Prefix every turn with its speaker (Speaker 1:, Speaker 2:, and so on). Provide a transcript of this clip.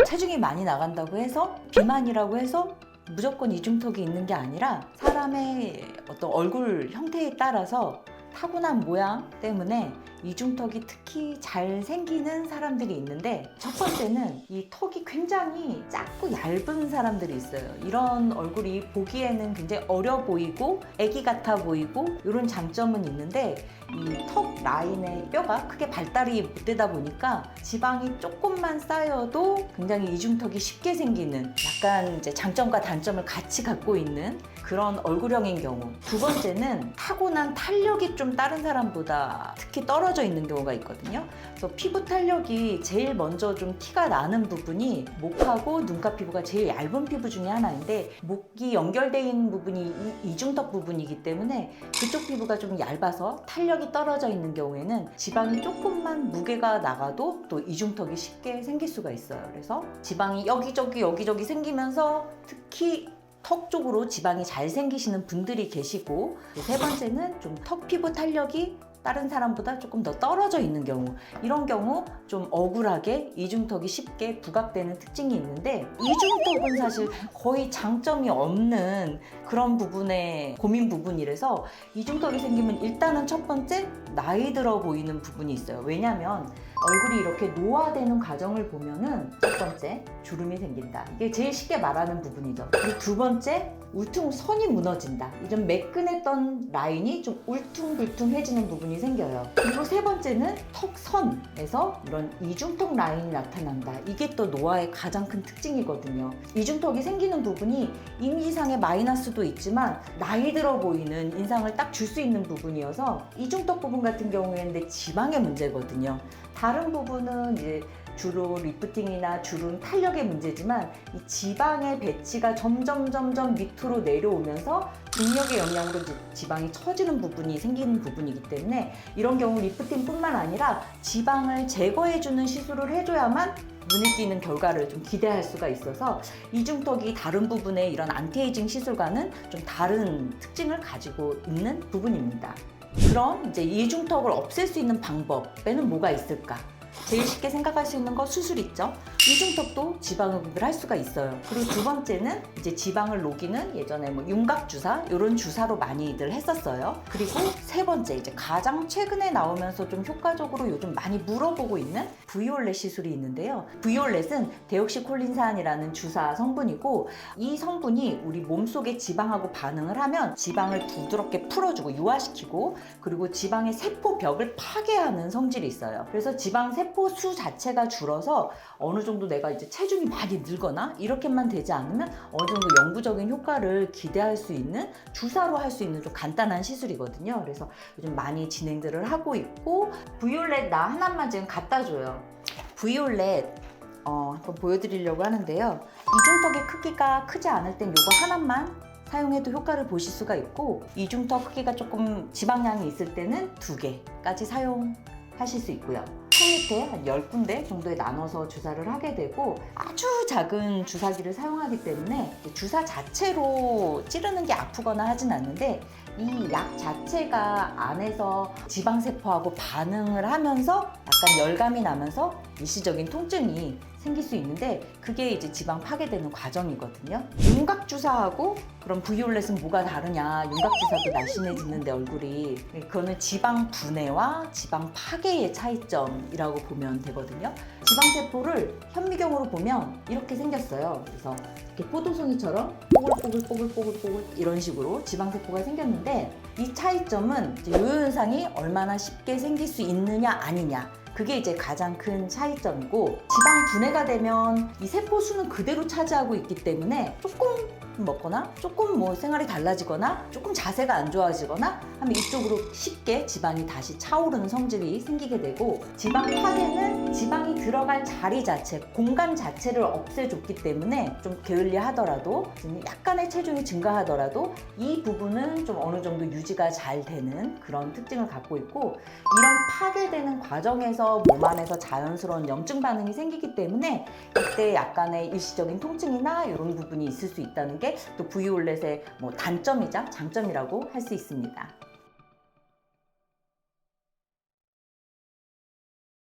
Speaker 1: 체중이 많이 나간다고 해서 비만이라고 해서 무조건 이중턱이 있는 게 아니라 사람의 어떤 얼굴 형태에 따라서 타고난 모양 때문에 이중턱이 특히 잘 생기는 사람들이 있는데, 첫 번째는 이 턱이 굉장히 작고 얇은 사람들이 있어요. 이런 얼굴이 보기에는 굉장히 어려 보이고 애기 같아 보이고 이런 장점은 있는데, 이 턱 라인의 뼈가 크게 발달이 못 되다 보니까 지방이 조금만 쌓여도 굉장히 이중턱이 쉽게 생기는, 약간 이제 장점과 단점을 같이 갖고 있는 그런 얼굴형인 경우. 두 번째는 타고난 탄력이 좀 다른 사람보다 특히 떨어져 있는 경우가 있거든요. 그래서 피부 탄력이 제일 먼저 좀 티가 나는 부분이 목하고 눈가 피부가 제일 얇은 피부 중에 하나인데, 목이 연결되어 있는 부분이 이중턱 부분이기 때문에 그쪽 피부가 좀 얇아서 탄력이 떨어져 있는 경우에는 지방이 조금만 무게가 나가도 또 이중턱이 쉽게 생길 수가 있어요. 그래서 지방이 여기저기 생기면서 특히 턱 쪽으로 지방이 잘 생기시는 분들이 계시고, 세 번째는 좀 턱 피부 탄력이 다른 사람보다 조금 더 떨어져 있는 경우, 이런 경우 좀 억울하게 이중턱이 쉽게 부각되는 특징이 있는데, 이중턱은 사실 거의 장점이 없는 그런 부분의 고민 부분이라서, 이중턱이 생기면 일단은 첫 번째 나이 들어 보이는 부분이 있어요. 왜냐하면 얼굴이 이렇게 노화되는 과정을 보면은 첫 번째 주름이 생긴다. 이게 제일 쉽게 말하는 부분이죠. 그리고 두 번째 울퉁선이 무너진다. 좀 매끈했던 라인이 좀 울퉁불퉁해지는 부분이 생겨요. 그리고 세 번째는 턱선에서 이런 이중턱 라인이 나타난다. 이게 또 노화의 가장 큰 특징이거든요. 이중턱이 생기는 부분이 이미지상의 마이너스도 있지만 나이 들어 보이는 인상을 딱 줄 수 있는 부분이어서, 이중턱 부분 같은 경우에는 내 지방의 문제거든요. 다른 부분은 이제 주로 리프팅이나 주름 탄력의 문제지만, 이 지방의 배치가 점점 밑으로 내려오면서 중력의 영향으로 지방이 처지는 부분이 생기는 부분이기 때문에, 이런 경우 리프팅뿐만 아니라 지방을 제거해주는 시술을 해줘야만 눈에 띄는 결과를 좀 기대할 수가 있어서, 이중턱이 다른 부분의 이런 안티에이징 시술과는 좀 다른 특징을 가지고 있는 부분입니다. 그럼 이제 이중턱을 없앨 수 있는 방법에는 뭐가 있을까? 제일 쉽게 생각할 수 있는 거 수술 있죠? 이중턱도 지방흡입을 할 수가 있어요. 그리고 두 번째는 이제 지방을 녹이는, 예전에 뭐 윤곽주사 이런 주사로 많이들 했었어요. 그리고 세 번째, 이제 가장 최근에 나오면서 좀 효과적으로 요즘 많이 물어보고 있는 브이올렛 시술이 있는데요. 브이올렛은 데옥시콜린산이라는 주사 성분이고, 이 성분이 우리 몸속의 지방하고 반응을 하면 지방을 부드럽게 풀어주고 유화시키고, 그리고 지방의 세포벽을 파괴하는 성질이 있어요. 그래서 지방 세포 수 자체가 줄어서 어느 정도 내가 이제 체중이 많이 늘거나 이렇게만 되지 않으면 어느 정도 영구적인 효과를 기대할 수 있는, 주사로 할 수 있는 좀 간단한 시술이거든요. 그래서 요즘 많이 진행들을 하고 있고, 브이올렛 나 하나만 지금 갖다 줘요. 브이올렛 한번 보여드리려고 하는데요. 이중턱의 크기가 크지 않을 땐 요거 하나만 사용해도 효과를 보실 수가 있고, 이중턱 크기가 조금 지방량이 있을 때는 2개까지 사용하실 수 있고요. 턱 밑에 한 10군데 정도에 나눠서 주사를 하게 되고, 아주 작은 주사기를 사용하기 때문에 주사 자체로 찌르는 게 아프거나 하진 않는데, 이 약 자체가 안에서 지방세포하고 반응을 하면서 약간 열감이 나면서 일시적인 통증이 생길 수 있는데, 그게 이제 지방 파괴되는 과정이거든요. 윤곽주사하고 그럼 브이올렛은 뭐가 다르냐? 윤곽주사도 날씬해지는데 얼굴이, 그거는 지방 분해와 지방 파괴의 차이점이라고 보면 되거든요. 지방세포를 현미경으로 보면 이렇게 생겼어요. 그래서 이렇게 포도송이처럼 뽀글뽀글 이런 식으로 지방세포가 생겼는데, 이 차이점은 이 현상이 얼마나 쉽게 생길 수 있느냐 아니냐, 그게 이제 가장 큰 차이점이고, 지방 분해가 되면 이 세포 수는 그대로 차지하고 있기 때문에 조금 먹거나 조금 뭐 생활이 달라지거나 조금 자세가 안 좋아지거나 하면 이쪽으로 쉽게 지방이 다시 차오르는 성질이 생기게 되고, 지방 파괴는 지방이 들어갈 자리 자체, 공간 자체를 없애줬기 때문에 좀 게을리하더라도, 약간의 체중이 증가하더라도 이 부분은 좀 어느 정도 유지가 잘 되는 그런 특징을 갖고 있고, 이런 파괴되는 과정에서 몸 안에서 자연스러운 염증 반응이 생기기 때문에 이때 약간의 일시적인 통증이나 이런 부분이 있을 수 있다는 게 또 브이올렛의 뭐 단점이자 장점이라고 할 수 있습니다.